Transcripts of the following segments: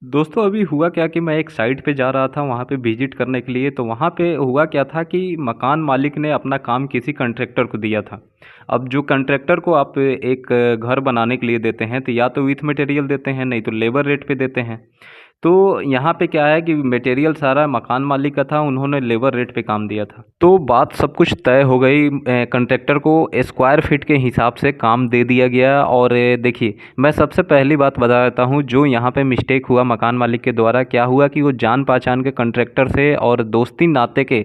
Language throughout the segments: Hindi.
दोस्तों अभी हुआ क्या कि मैं एक साइट पे जा रहा था वहाँ पे विजिट करने के लिए। तो वहाँ पे हुआ क्या था कि मकान मालिक ने अपना काम किसी कॉन्ट्रैक्टर को दिया था। अब जो कॉन्ट्रैक्टर को आप एक घर बनाने के लिए देते हैं तो या तो विथ मटेरियल देते हैं, नहीं तो लेबर रेट पे देते हैं। तो यहाँ पे क्या है कि मटेरियल सारा मकान मालिक का था, उन्होंने लेबर रेट पे काम दिया था। तो बात सब कुछ तय हो गई, कॉन्ट्रैक्टर को स्क्वायर फीट के हिसाब से काम दे दिया गया। और देखिए, मैं सबसे पहली बात बता देता हूँ जो यहाँ पे मिस्टेक हुआ मकान मालिक के द्वारा। क्या हुआ कि वो जान पहचान के कॉन्ट्रैक्टर से और दोस्ती नाते के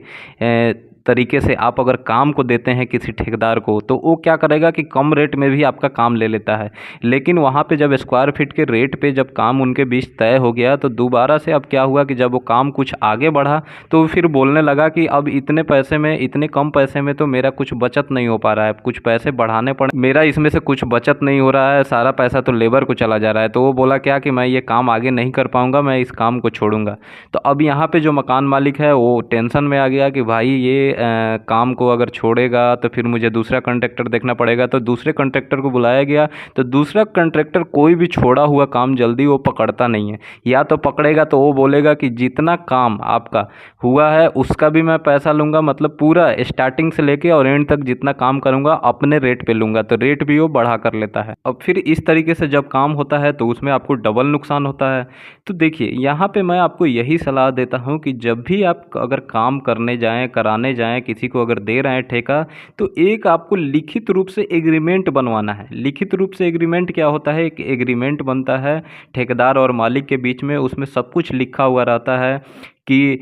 तरीके से आप अगर काम को देते हैं किसी ठेकेदार को, तो वो क्या करेगा कि कम रेट में भी आपका काम ले लेता है। लेकिन वहाँ पे जब स्क्वायर फीट के रेट पे जब काम उनके बीच तय हो गया, तो दोबारा से अब क्या हुआ कि जब वो काम कुछ आगे बढ़ा तो फिर बोलने लगा कि अब इतने पैसे में, इतने कम पैसे में तो मेरा कुछ बचत नहीं हो पा रहा है, कुछ पैसे बढ़ाने पड़े, मेरा इसमें से कुछ बचत नहीं हो रहा है, सारा पैसा तो लेबर को चला जा रहा है। तो वो बोला क्या कि मैं ये काम आगे नहीं कर पाऊँगा, मैं इस काम को छोड़ूंगा। तो अब यहाँ पे जो मकान मालिक है वो टेंशन में आ गया कि भाई ये काम को अगर छोड़ेगा तो फिर मुझे दूसरा कॉन्ट्रैक्टर देखना पड़ेगा। तो दूसरे कॉन्ट्रैक्टर को बुलाया गया। तो दूसरा कॉन्ट्रैक्टर कोई भी छोड़ा हुआ काम जल्दी वो पकड़ता नहीं है, या तो पकड़ेगा तो वो बोलेगा कि जितना काम आपका हुआ है उसका भी मैं पैसा लूँगा, मतलब पूरा स्टार्टिंग से लेके और एंड तक जितना काम करूँगा अपने रेट पे लूँगा। तो रेट भी वो बढ़ा कर लेता है। अब फिर इस तरीके से जब काम होता है तो उसमें आपको डबल नुकसान होता है। तो देखिए, यहाँ पे मैं आपको यही सलाह देता हूँ कि जब भी आप अगर काम करने जाएं, कराने जाएं, किसी को अगर दे रहे हैं ठेका, तो एक आपको लिखित रूप से एग्रीमेंट बनवाना है। लिखित रूप से एग्रीमेंट क्या होता है? एक एग्रीमेंट बनता है ठेकेदार और मालिक के बीच में, उसमें सब कुछ लिखा हुआ रहता है कि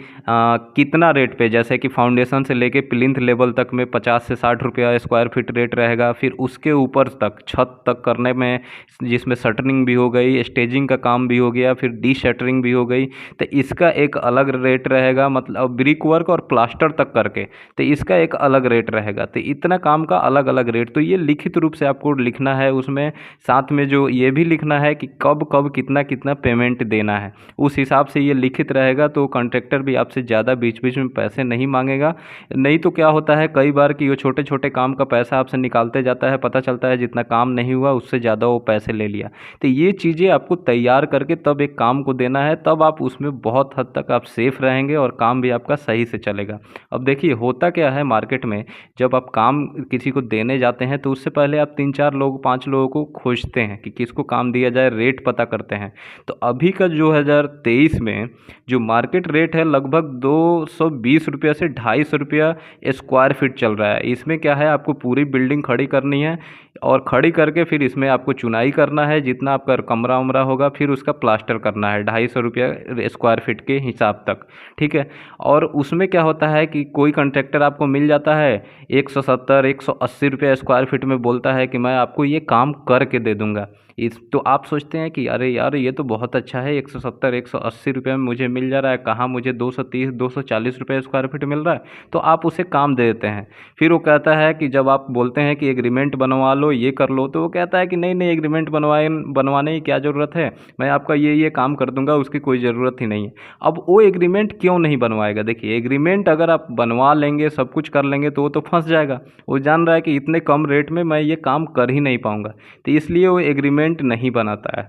कितना रेट पे, जैसे कि फाउंडेशन से लेके प्लिंथ लेवल तक में 50 से 60 रुपया स्क्वायर फीट रेट रहेगा। फिर उसके ऊपर तक छत तक करने में, जिसमें शटरिंग भी हो गई, स्टेजिंग का काम भी हो गया, फिर डी शटरिंग भी हो गई, तो इसका एक अलग रेट रहेगा। मतलब ब्रिक वर्क और प्लास्टर तक करके तो इसका एक अलग रेट रहेगा। तो इतना काम का अलग अलग रेट, तो ये लिखित रूप से आपको लिखना है। उसमें साथ में जो ये भी लिखना है कि कब कब कितना कितना पेमेंट देना है, उस हिसाब से ये लिखित रहेगा। तो कॉन्ट्रैक्टर भी आपसे ज़्यादा बीच बीच में पैसे नहीं मांगेगा। नहीं तो क्या होता है कई बार कि वो छोटे छोटे काम का पैसा आपसे निकालते जाता है, पता चलता है जितना काम नहीं हुआ उससे ज़्यादा वो पैसे ले लिया। तो ये चीज़ें आपको तैयार करके तब एक काम को देना है, तब आप उसमें बहुत हद तक आप सेफ रहेंगे और काम भी आपका सही से चलेगा। अब देखिए, होता क्या है मार्केट में, जब आप काम किसी को देने जाते हैं तो उससे पहले आप 3-4 लोग, 5 लोगों को खोजते हैं कि किसको काम दिया जाए, रेट पता करते हैं। तो अभी का 2023 में जो मार्केट रेट है लगभग 220 रुपया से 250 रुपया स्क्वायर फीट चल रहा है। इसमें क्या है, आपको पूरी बिल्डिंग खड़ी करनी है और खड़ी करके फिर इसमें आपको चुनाई करना है, जितना आपका कमरा उमरा होगा, फिर उसका प्लास्टर करना है 250 रुपया स्क्वायर फीट के हिसाब तक। ठीक है। और उसमें क्या होता है कि कोई कॉन्ट्रैक्टर आपको मिल जाता है 170 180 रुपया स्क्वायर फीट में, बोलता है कि मैं आपको ये काम करके दे दूंगा। इस तो आप सोचते हैं कि अरे यार ये तो बहुत अच्छा है, 170 180 रुपये में मुझे मिल जा रहा है, कहाँ मुझे 230 240 रुपये स्क्वायर फीट मिल रहा है। तो आप उसे काम दे देते हैं। फिर वो कहता है कि जब आप बोलते हैं कि एग्रीमेंट बनवा लो, ये कर लो, तो वो कहता है कि नहीं नहीं, एग्रीमेंट बनवाने की क्या ज़रूरत है, मैं आपका ये काम कर दूंगा, उसकी कोई ज़रूरत ही नहीं है। अब वो एग्रीमेंट क्यों नहीं बनवाएगा? देखिए, एग्रीमेंट अगर आप बनवा लेंगे, सब कुछ कर लेंगे, तो वो तो फंस जाएगा। वो जान रहा है कि इतने कम रेट में मैं ये काम कर ही नहीं पाऊंगा, तो इसलिए वो एग्रीमेंट नहीं बनाता है।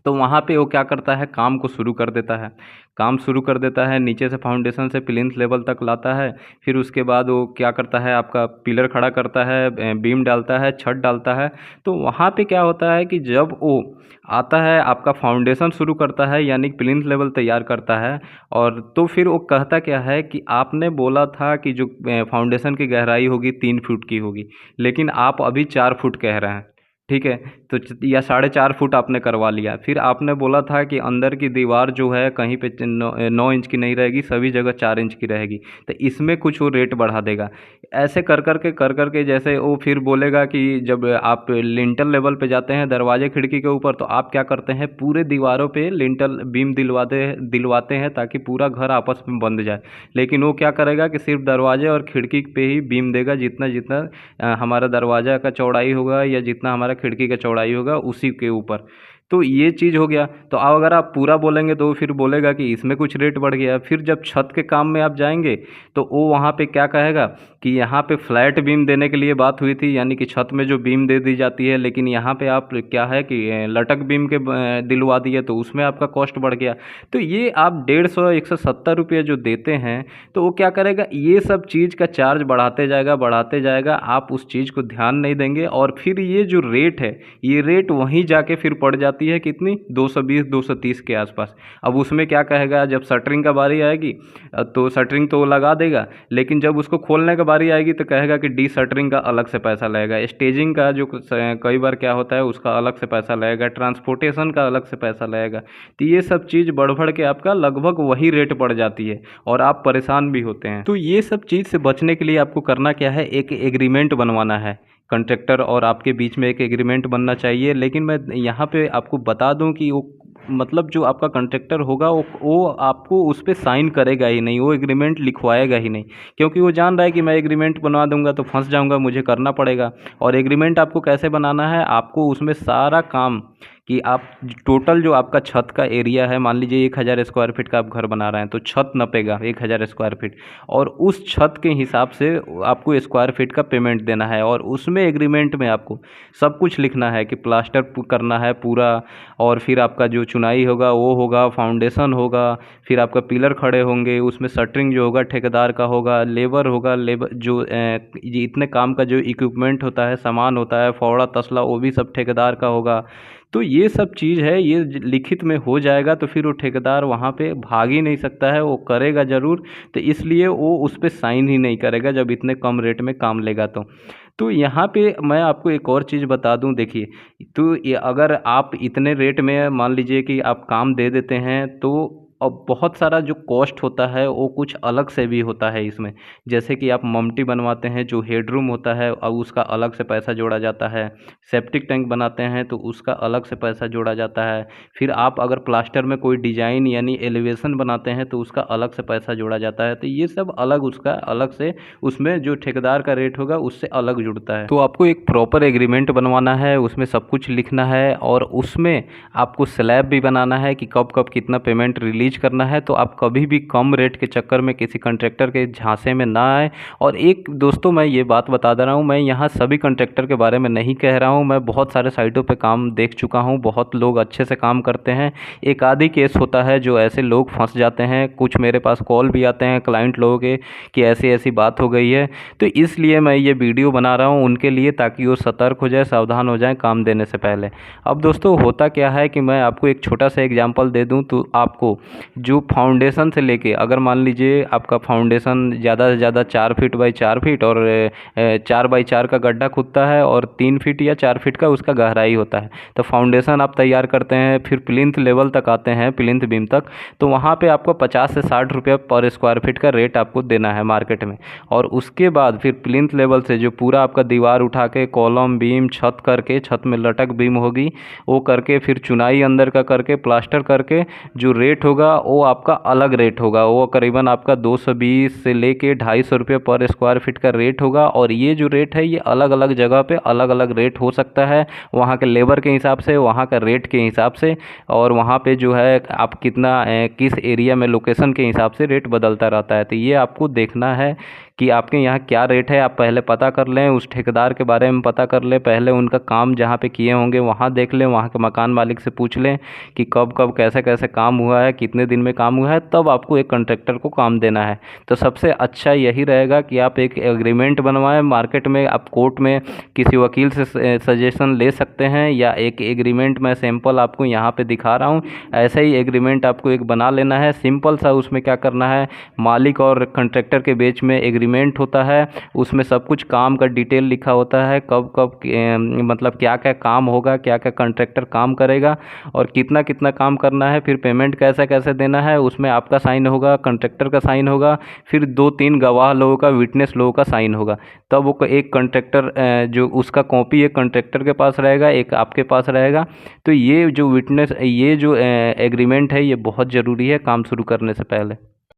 तो वहाँ पे वो क्या करता है, काम को शुरू कर देता है। काम शुरू कर देता है, नीचे से फाउंडेशन से प्लिंथ लेवल तक लाता है। फिर उसके बाद वो क्या करता है, आपका पिलर खड़ा करता है, बीम डालता है, छत डालता है। तो वहाँ पे क्या होता है कि जब वो आता है, आपका फाउंडेशन शुरू करता है, यानी प्लिंथ लेवल तैयार करता है। और तो फिर वो कहता क्या है कि आपने बोला था कि जो फाउंडेशन की गहराई होगी 3 फुट की होगी, लेकिन आप अभी 4 फुट कह रहे हैं। ठीक है। तो या 4.5 फुट आपने करवा लिया। फिर आपने बोला था कि अंदर की दीवार जो है कहीं पे 9 इंच की नहीं रहेगी, सभी जगह 4 इंच की रहेगी। तो इसमें कुछ वो रेट बढ़ा देगा। ऐसे कर कर के जैसे वो फिर बोलेगा कि जब आप लिंटल लेवल पे जाते हैं, दरवाजे खिड़की के ऊपर, तो आप क्या करते हैं, पूरे दीवारों पे लिंटल बीम दिलवाते हैं ताकि पूरा घर आपस में बंध जाए। लेकिन वो क्या करेगा कि सिर्फ दरवाजे और खिड़की पे ही बीम देगा, जितना जितना हमारा दरवाज़ा का चौड़ाई होगा या जितना हमारा खिड़की का चौड़ाई होगा उसी के ऊपर। तो ये चीज़ हो गया। तो अब अगर आप पूरा बोलेंगे तो वो फिर बोलेगा कि इसमें कुछ रेट बढ़ गया। फिर जब छत के काम में आप जाएंगे तो वो वहाँ पे क्या कहेगा कि यहाँ पे फ्लैट बीम देने के लिए बात हुई थी, यानी कि छत में जो बीम दे दी जाती है, लेकिन यहाँ पे आप क्या है कि लटक बीम के दिलवा दिए तो उसमें आपका कॉस्ट बढ़ गया। तो ये आप 150-170 रुपये जो देते हैं, तो वो क्या करेगा, ये सब चीज़ का चार्ज बढ़ाते जाएगा, आप उस चीज़ को ध्यान नहीं देंगे और फिर ये जो रेट है, ये रेट वहीं जाके फिर पड़ जाती है कितनी, 220-230 के आसपास। अब उसमें क्या कहेगा, जब शटरिंग का बारी आएगी तो शटरिंग तो वो लगा देगा, लेकिन जब उसको खोलने का बारी आएगी तो कहेगा कि डी शटरिंग का अलग से पैसा लगेगा, स्टेजिंग का जो कई बार क्या होता है उसका अलग से पैसा लगेगा, ट्रांसपोर्टेशन का अलग से पैसा लगेगा। तो ये सब चीज़ बढ़ के आपका लगभग वही रेट पड़ जाती है और आप परेशान भी होते हैं। तो ये सब चीज़ से बचने के लिए आपको करना क्या है, एक एग्रीमेंट बनवाना है। कॉन्ट्रैक्टर और आपके बीच में एक एग्रीमेंट बनना चाहिए। लेकिन मैं यहाँ पे आपको बता दूं कि वो मतलब जो आपका कॉन्ट्रैक्टर होगा वो आपको उस पर साइन करेगा ही नहीं, वो एग्रीमेंट लिखवाएगा ही नहीं, क्योंकि वो जान रहा है कि मैं एग्रीमेंट बनवा दूंगा तो फंस जाऊंगा, मुझे करना पड़ेगा। और एग्रीमेंट आपको कैसे बनाना है, आपको उसमें सारा काम कि आप टोटल जो आपका छत का एरिया है, मान लीजिए 1000 स्क्वायर फीट का आप घर बना रहे हैं तो छत नपेगा 1000 स्क्वायर फीट, और उस छत के हिसाब से आपको स्क्वायर फीट का पेमेंट देना है। और उसमें एग्रीमेंट में आपको सब कुछ लिखना है कि प्लास्टर करना है पूरा, और फिर आपका जो चुनाई होगा वो होगा, फाउंडेशन होगा, फिर आपका पिलर खड़े होंगे, उसमें शटरिंग जो होगा ठेकेदार का होगा, लेबर होगा, लेबर जो ये इतने काम का जो इक्विपमेंट होता है, सामान होता है, फावड़ा तसला, वो भी सब ठेकेदार का होगा। तो ये सब चीज़ है, ये लिखित में हो जाएगा तो फिर वो ठेकेदार वहाँ पे भाग ही नहीं सकता है, वो करेगा ज़रूर। तो इसलिए वो उस पर साइन ही नहीं करेगा जब इतने कम रेट में काम लेगा तो यहाँ पे मैं आपको एक और चीज़ बता दूं, देखिए, तो ये अगर आप इतने रेट में मान लीजिए कि आप काम दे देते हैं तो अब बहुत सारा जो कॉस्ट होता है वो कुछ अलग से भी होता है इसमें। जैसे कि आप ममटी बनवाते हैं, जो हेडरूम होता है अब उसका अलग से पैसा जोड़ा जाता है, सेप्टिक टैंक बनाते हैं तो उसका अलग से पैसा जोड़ा जाता है, फिर आप अगर प्लास्टर में कोई डिजाइन यानी एलिवेशन बनाते हैं तो उसका अलग से पैसा जोड़ा जाता है। तो ये सब अलग, उसका अलग से उसमें जो ठेकेदार का रेट होगा उससे अलग जुड़ता है। तो आपको एक प्रॉपर एग्रीमेंट बनवाना है, उसमें सब कुछ लिखना है और उसमें आपको स्लैब भी बनाना है कि कब कब कितना पेमेंट रिलीज करना है। तो आप कभी भी कम रेट के चक्कर में किसी कॉन्ट्रैक्टर के झांसे में ना आए। और एक दोस्तों, मैं ये बात बता दे रहा हूँ, मैं यहाँ सभी कॉन्ट्रैक्टर के बारे में नहीं कह रहा हूँ, मैं बहुत सारे साइटों पे काम देख चुका हूँ, बहुत लोग अच्छे से काम करते हैं। एक आधी केस होता है जो ऐसे लोग फंस जाते हैं, कुछ मेरे पास कॉल भी आते हैं क्लाइंट लोगों के कि ऐसी ऐसी बात हो गई है। तो इसलिए मैं ये वीडियो बना रहा हूँ उनके लिए, ताकि वो सतर्क हो जाए, सावधान हो जाए काम देने से पहले। अब दोस्तों होता क्या है कि मैं आपको एक छोटा सा एग्जाम्पल दे दूँ तो आपको जो फाउंडेशन से लेके, अगर मान लीजिए आपका फाउंडेशन ज़्यादा से ज़्यादा 4 फीट बाई 4 फीट और 4 बाई 4 का गड्ढा खुदता है और 3 फीट या 4 फीट का उसका गहराई होता है, तो फाउंडेशन आप तैयार करते हैं, फिर प्लिंथ लेवल तक आते हैं, प्लिंथ बीम तक, तो वहाँ पे आपको 50 से 60 रुपये पर स्क्वायर फीट का रेट आपको देना है मार्केट में। और उसके बाद फिर प्लिंथ लेवल से जो पूरा आपका दीवार उठा के कॉलम बीम छत करके, छत में लटक बीम होगी वो करके, फिर चुनाई अंदर का करके, प्लास्टर करके, जो रेट होगा वो आपका अलग रेट होगा, वो करीबन आपका 220 से लेके 250 रुपये पर स्क्वायर फीट का रेट होगा। और ये जो रेट है ये अलग अलग जगह पे अलग अलग रेट हो सकता है, वहाँ के लेबर के हिसाब से, वहाँ का रेट के हिसाब से, और वहाँ पे जो है आप कितना किस एरिया में लोकेशन के हिसाब से रेट बदलता रहता है। तो ये आपको देखना है कि आपके यहाँ क्या रेट है, आप पहले पता कर लें, उस ठेकेदार के बारे में पता कर लें, पहले उनका काम जहाँ पे किए होंगे वहाँ देख लें, वहाँ के मकान मालिक से पूछ लें कि कब कब कैसे कैसे काम हुआ है, कितने दिन में काम हुआ है, तब आपको एक कॉन्ट्रैक्टर को काम देना है। तो सबसे अच्छा यही रहेगा कि आप एक एग्रीमेंट बनवाएं। मार्केट में आप कोर्ट में किसी वकील से सजेशन ले सकते हैं, या एक एग्रीमेंट मैं सैम्पल आपको यहाँ पर दिखा रहा हूँ, ऐसा ही एग्रीमेंट आपको एक बना लेना है सिंपल सा। उसमें क्या करना है, मालिक और कॉन्ट्रैक्टर के बीच में एग्रीमेंट होता है, उसमें सब कुछ काम का डिटेल लिखा होता है, कब कब मतलब क्या क्या काम होगा, क्या क्या कॉन्ट्रैक्टर काम करेगा और कितना कितना काम करना है, फिर पेमेंट कैसे कैसे देना है, उसमें आपका साइन होगा, कॉन्ट्रैक्टर का साइन होगा, फिर 2-3 गवाह लोगों का, विटनेस लोगों का साइन होगा। तब वो एक कॉन्ट्रैक्टर जो उसका कॉपी एक कॉन्ट्रैक्टर के पास रहेगा, एक आपके पास रहेगा। तो ये जो विटनेस, ये जो एग्रीमेंट है ये बहुत ज़रूरी है काम शुरू करने से पहले।